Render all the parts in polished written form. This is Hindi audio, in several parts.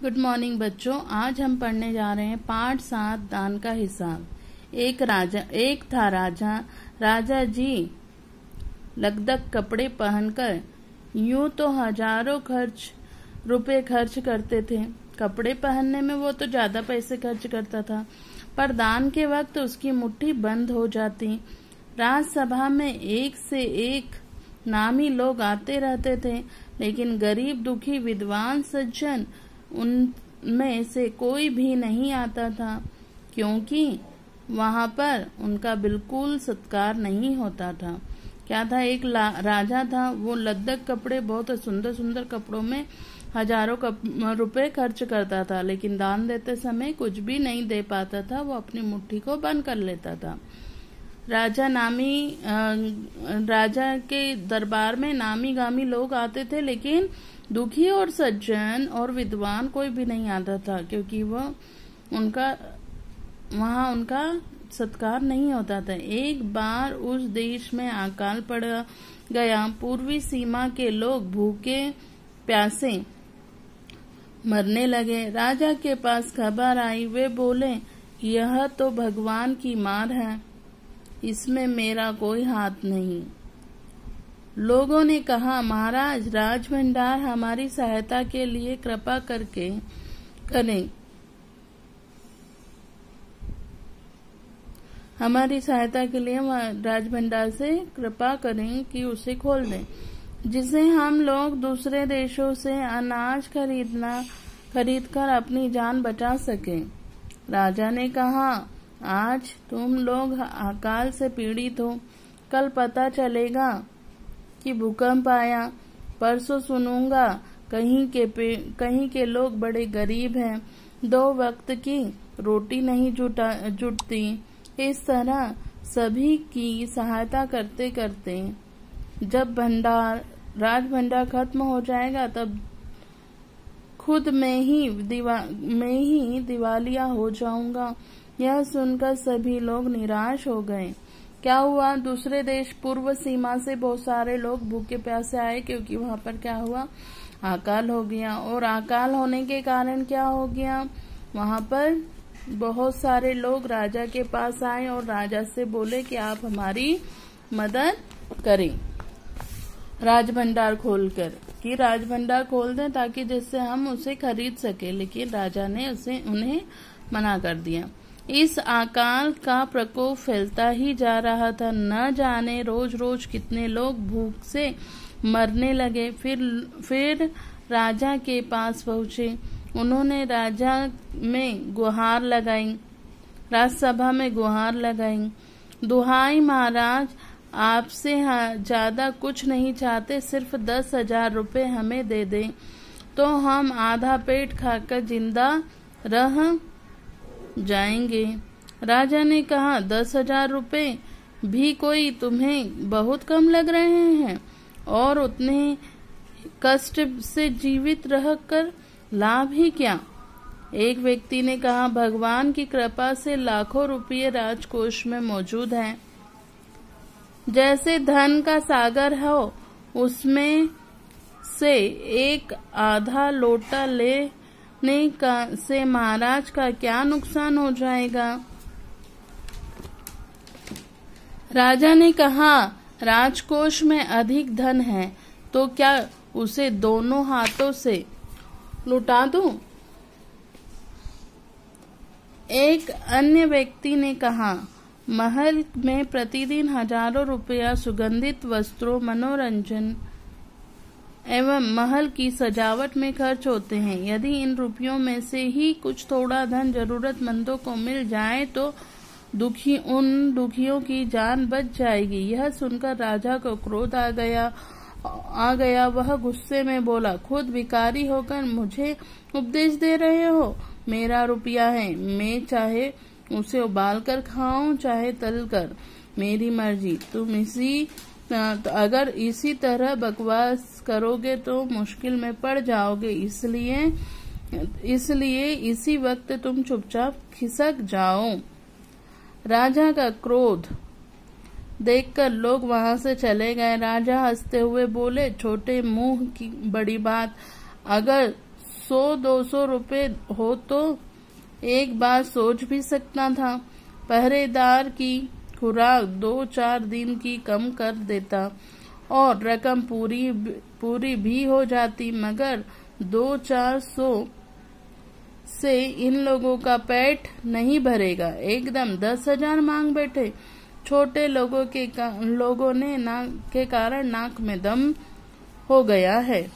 गुड मॉर्निंग बच्चों। आज हम पढ़ने जा रहे हैं पाठ 7 दान का हिसाब। एक था राजा। राजा जी लकदक कपड़े पहनकर यूं तो हजारों रुपए खर्च करते थे। कपड़े पहनने में वो तो ज्यादा पैसे खर्च करता था, पर दान के वक्त उसकी मुट्ठी बंद हो जाती। राजसभा में एक से एक नामी लोग आते रहते थे, लेकिन गरीब दुखी विद्वान सज्जन उनमें से कोई भी नहीं आता था, क्योंकि वहां पर उनका बिल्कुल सत्कार नहीं होता था। क्या था, एक राजा था। वो लद्दक कपड़े, बहुत सुंदर सुंदर कपड़ों में हजारों रुपए खर्च करता था, लेकिन दान देते समय कुछ भी नहीं दे पाता था। वो अपनी मुट्ठी को बंद कर लेता था। राजा के दरबार में नामी गामी लोग आते थे, लेकिन दुखी और सज्जन और विद्वान कोई भी नहीं आता था, क्योंकि वहाँ उनका सत्कार नहीं होता था। एक बार उस देश में अकाल पड़ गया। पूर्वी सीमा के लोग भूखे प्यासे मरने लगे। राजा के पास खबर आई। वे बोले, यह तो भगवान की मार है, इसमें मेरा कोई हाथ नहीं। लोगों ने कहा, महाराज, राज भंडार हमारी सहायता के लिए कृपा करके करें, हमारी सहायता के लिए राज भंडार से कृपा करें कि उसे खोल दें, जिसे हम लोग दूसरे देशों से अनाज खरीदकर अपनी जान बचा सकें। राजा ने कहा, आज तुम लोग अकाल से पीड़ित हो, कल पता चलेगा कि भूकंप आया, परसों सुनूंगा कहीं के लोग बड़े गरीब हैं, 2 वक्त की रोटी नहीं जुटती। इस तरह सभी की सहायता करते करते जब राज भंडार खत्म हो जाएगा, तब खुद में ही दिवालिया हो जाऊंगा। यह सुनकर सभी लोग निराश हो गए। क्या हुआ, दूसरे देश पूर्व सीमा से बहुत सारे लोग भूखे प्यासे आए, क्योंकि वहां पर क्या हुआ, अकाल हो गया। और अकाल होने के कारण क्या हो गया, वहां पर बहुत सारे लोग राजा के पास आए और राजा से बोले कि आप हमारी मदद करें राजभंडार खोलकर, कि राजभंडार खोल दें ताकि जिससे हम उसे खरीद सके। लेकिन राजा ने उन्हें मना कर दिया। इस अकाल का प्रकोप फैलता ही जा रहा था। न जाने रोज रोज कितने लोग भूख से मरने लगे। फिर राजा के पास पहुंचे। उन्होंने राजसभा में गुहार लगाई। दुहाई महाराज, आपसे ज्यादा कुछ नहीं चाहते, सिर्फ 10,000 रुपए हमें दे दें तो हम आधा पेट खाकर जिंदा रह जाएंगे। राजा ने कहा, 10,000 रुपए भी कोई तुम्हें बहुत कम लग रहे हैं, और उतने कष्ट से जीवित रहकर लाभ ही क्या। एक व्यक्ति ने कहा, भगवान की कृपा से लाखों रुपये राजकोष में मौजूद हैं। जैसे धन का सागर हो, उसमें से एक आधा लोटा से महाराज का क्या नुकसान हो जाएगा। राजा ने कहा, राजकोष में अधिक धन है, तो क्या उसे दोनों हाथों से लुटा दूं? एक अन्य व्यक्ति ने कहा, महल में प्रतिदिन हजारों रुपया सुगंधित वस्त्रों, मनोरंजन एवं महल की सजावट में खर्च होते हैं। यदि इन रुपयों में से ही कुछ थोड़ा धन जरूरतमंदों को मिल जाए तो उन दुखियों की जान बच जाएगी। यह सुनकर राजा को क्रोध आ गया। वह गुस्से में बोला, खुद भिखारी होकर मुझे उपदेश दे रहे हो? मेरा रुपया है, मैं चाहे उसे उबाल कर खाऊं, चाहे तल कर, मेरी मर्जी। अगर इसी तरह बकवास करोगे तो मुश्किल में पड़ जाओगे। इसलिए इसी वक्त तुम चुपचाप खिसक जाओ। राजा का क्रोध देखकर लोग वहां से चले गए। राजा हंसते हुए बोले, छोटे मुंह की बड़ी बात, अगर 100-200 रुपए हो तो एक बार सोच भी सकता था। पहरेदार की खुराक 2-4 दिन की कम कर देता और रकम पूरी भी हो जाती, मगर 200-400 से इन लोगों का पेट नहीं भरेगा। एकदम 10,000 मांग बैठे। छोटे लोगों ने के कारण नाक में दम हो गया है।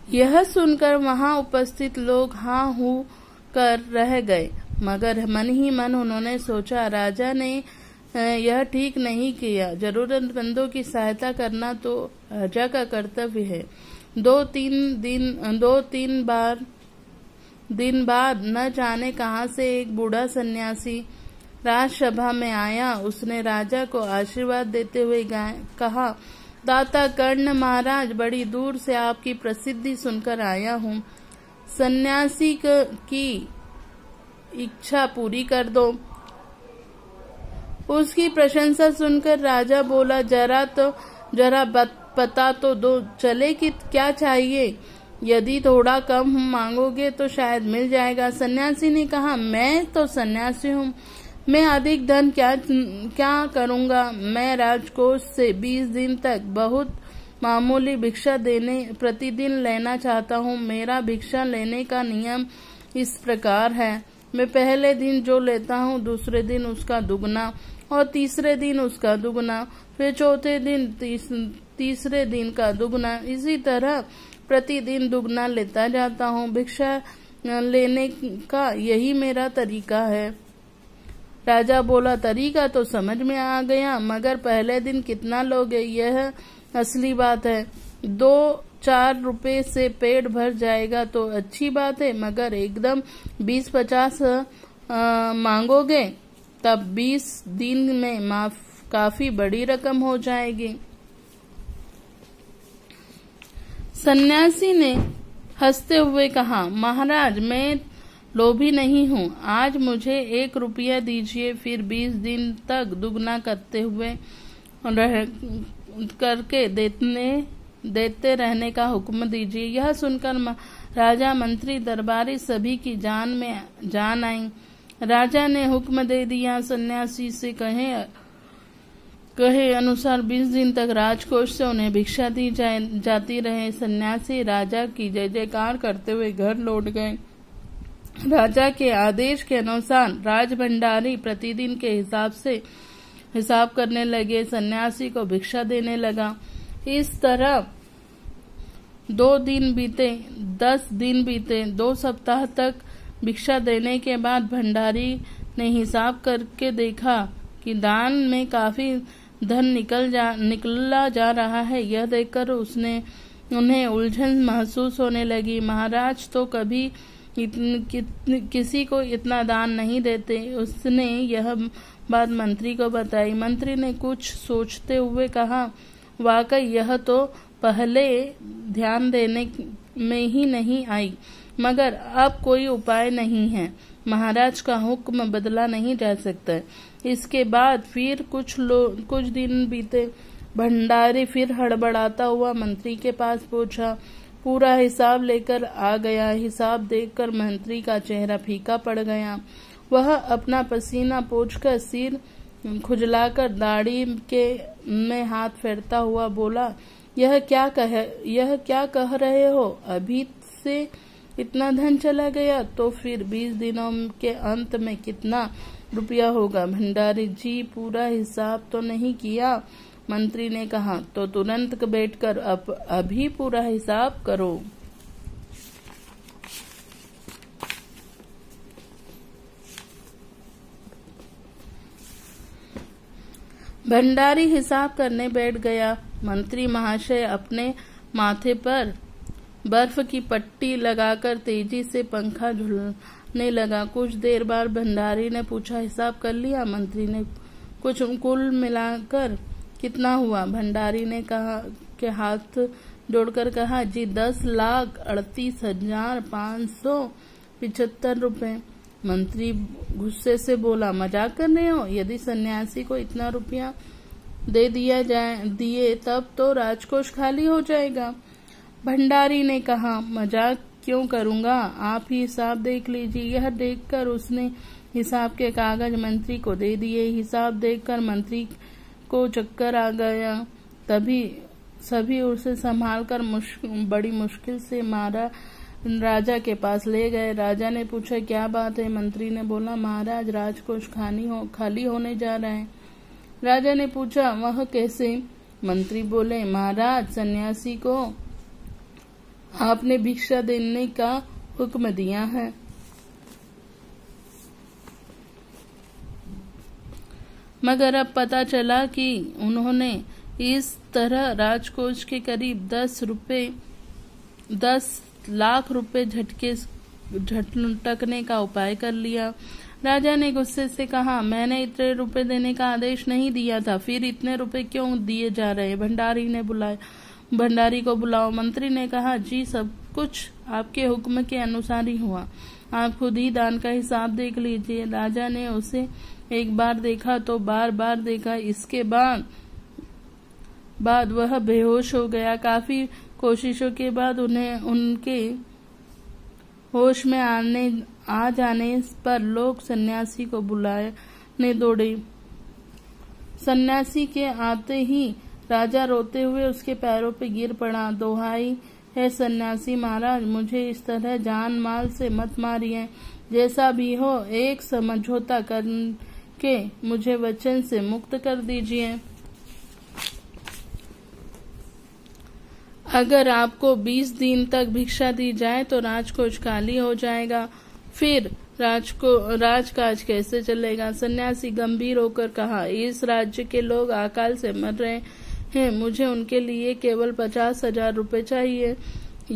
यह सुनकर वहां उपस्थित लोग हाँ हूँ कर रह गए, मगर मन ही मन उन्होंने सोचा, राजा ने यह ठीक नहीं किया। जरूरतमंदों की सहायता करना तो राजा का कर्तव्य है। 2-3 दिन बाद न जाने कहां से एक बूढ़ा सन्यासी राजसभा में आया। उसने राजा को आशीर्वाद देते हुए कहा, दाता कर्ण महाराज, बड़ी दूर से आपकी प्रसिद्धि सुनकर आया हूँ। सन्यासी की इच्छा पूरी कर दो। उसकी प्रशंसा सुनकर राजा बोला, जरा पता तो दो, चले कि क्या चाहिए। यदि थोड़ा कम मांगोगे तो शायद मिल जाएगा। सन्यासी ने कहा, मैं तो सन्यासी हूँ, मैं अधिक धन क्या करूँगा। मैं राजकोष से 20 दिन तक बहुत मामूली भिक्षा प्रतिदिन लेना चाहता हूँ। मेरा भिक्षा लेने का नियम इस प्रकार है, मैं पहले दिन जो लेता हूँ दूसरे दिन उसका दुगना और तीसरे दिन उसका दुगना, फिर चौथे दिन तीसरे दिन का दुगना, इसी तरह प्रतिदिन दुगना लेता जाता हूँ। भिक्षा लेने का यही मेरा तरीका है। राजा बोला, तरीका तो समझ में आ गया, मगर पहले दिन कितना लोगे यह असली बात है। 2-4 रुपए से पेट भर जाएगा तो अच्छी बात है, मगर एकदम 20-50 मांगोगे तब 20 दिन में काफी बड़ी रकम हो जाएगी। सन्यासी ने हंसते हुए कहा, महाराज, मैं लोभी नहीं हूँ। आज मुझे 1 रुपया दीजिए, फिर 20 दिन तक दुगना करके देते रहने का हुक्म दीजिए। यह सुनकर राजा, मंत्री, दरबारी सभी की जान आई। राजा ने हुक्म दे दिया, सन्यासी से कहे अनुसार 20 दिन तक राजकोष से उन्हें भिक्षा दी जाती रहे। सन्यासी राजा की जय जयकार करते हुए घर लौट गए। राजा के आदेश के अनुसार राजभंडारी प्रतिदिन के हिसाब करने लगे, सन्यासी को भिक्षा देने लगा। इस तरह 2 दिन बीते, 10 दिन बीते, 2 सप्ताह तक भिक्षा देने के बाद भंडारी ने हिसाब करके देखा कि दान में काफी धन निकला जा रहा है। यह देखकर उन्हें उलझन महसूस होने लगी। महाराज तो कभी किसी को इतना दान नहीं देते। उसने यह बात मंत्री को बताई। मंत्री ने कुछ सोचते हुए कहा, वाकई यह तो पहले ध्यान देने में ही नहीं आई, मगर अब कोई उपाय नहीं है। महाराज का हुक्म बदला नहीं जा सकता। इसके बाद फिर कुछ दिन बीते। भंडारी फिर हड़बड़ाता हुआ मंत्री के पास पहुंचा, पूरा हिसाब लेकर आ गया। हिसाब देखकर मंत्री का चेहरा फीका पड़ गया। वह अपना पसीना पोंछकर सिर खुजलाकर दाढ़ी में हाथ फेरता हुआ बोला, यह क्या कह रहे हो? अभी से इतना धन चला गया तो फिर 20 दिनों के अंत में कितना रुपया होगा? भंडारी जी, पूरा हिसाब तो नहीं किया। मंत्री ने कहा, तो तुरंत बैठकर अभी पूरा हिसाब करो। भंडारी हिसाब करने बैठ गया। मंत्री महाशय अपने माथे पर बर्फ की पट्टी लगाकर तेजी से पंखा झूलने लगा। कुछ देर बाद भंडारी ने पूछा, हिसाब कर लिया? मंत्री ने कुछ कुल मिलाकर कितना हुआ? भंडारी ने हाथ जोड़कर कहा, जी 10,38,575 रुपए। मंत्री गुस्से से बोला, मजाक कर रहे हो? यदि सन्यासी को इतना रुपया दे दिए तब तो राजकोष खाली हो जाएगा। भंडारी ने कहा, मजाक क्यों करूंगा, आप ही हिसाब देख लीजिए। यह देखकर उसने हिसाब के कागज मंत्री को दे दिए। हिसाब देखकर मंत्री को चक्कर आ गया। तभी सभी उसे संभालकर बड़ी मुश्किल से राजा के पास ले गए। राजा ने पूछा, क्या बात है? मंत्री ने बोला, महाराज, राजकोष खाली होने जा रहा है। राजा ने पूछा, वह कैसे? मंत्री बोले, महाराज, सन्यासी को आपने भिक्षा देने का हुक्म दिया है। मगर अब पता चला कि उन्होंने इस तरह राजकोष के करीब 10 लाख रुपए झटकने का उपाय कर लिया। राजा ने गुस्से से कहा, मैंने इतने रुपए देने का आदेश नहीं दिया था, फिर इतने रुपए क्यों दिए जा रहे हैं? भंडारी को बुलाओ। मंत्री ने कहा, जी, सब कुछ आपके हुक्म के अनुसार ही हुआ, आप खुद ही दान का हिसाब देख लीजिए। राजा ने उसे एक बार देखा तो बार बार देखा। इसके बाद वह बेहोश हो गया। काफी कोशिशों के बाद उनके होश में आ जाने पर लोग सन्यासी को बुलाने दौड़े। सन्यासी के आते ही राजा रोते हुए उसके पैरों पे गिर पड़ा। दोहाई है सन्यासी महाराज, मुझे इस तरह जान माल से मत मारिए। जैसा भी हो, एक समझौता करके मुझे वचन से मुक्त कर दीजिए। अगर आपको 20 दिन तक भिक्षा दी जाए तो राजकोष खाली हो जाएगा, फिर राजकाज कैसे चलेगा? सन्यासी गंभीर होकर कहा, इस राज्य के लोग अकाल से मर रहे हैं, मुझे उनके लिए केवल 50,000 रुपए चाहिए।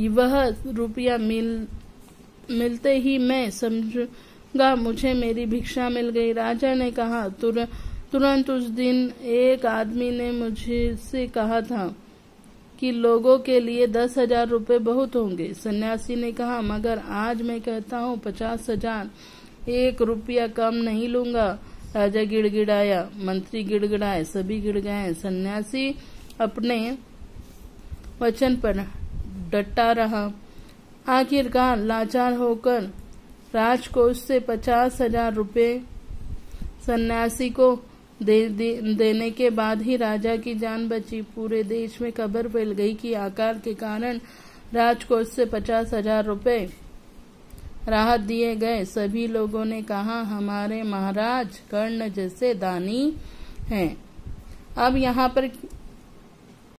वह रुपया मिलते ही मैं समझूंगा मुझे मेरी भिक्षा मिल गई। राजा ने कहा, तुरंत उस दिन एक आदमी ने मुझसे कहा था कि लोगों के लिए 10,000 रुपए बहुत होंगे। सन्यासी ने कहा, मगर आज मैं कहता हूँ 50,000, 1 रुपया कम नहीं लूंगा। राजा गिड़गिड़ाया, मंत्री गिड़गिड़ाए, सभी गिड़ गए। सन्यासी अपने वचन पर डटा रहा। आखिरकार लाचार होकर राजकोष से 50,000 रुपए सन्यासी को देने के बाद ही राजा की जान बची। पूरे देश में खबर फैल गई कि आकार के कारण राजकोष से 50,000 रुपए राहत दिए गए। सभी लोगों ने कहा, हमारे महाराज कर्ण जैसे दानी हैं। अब यहाँ पर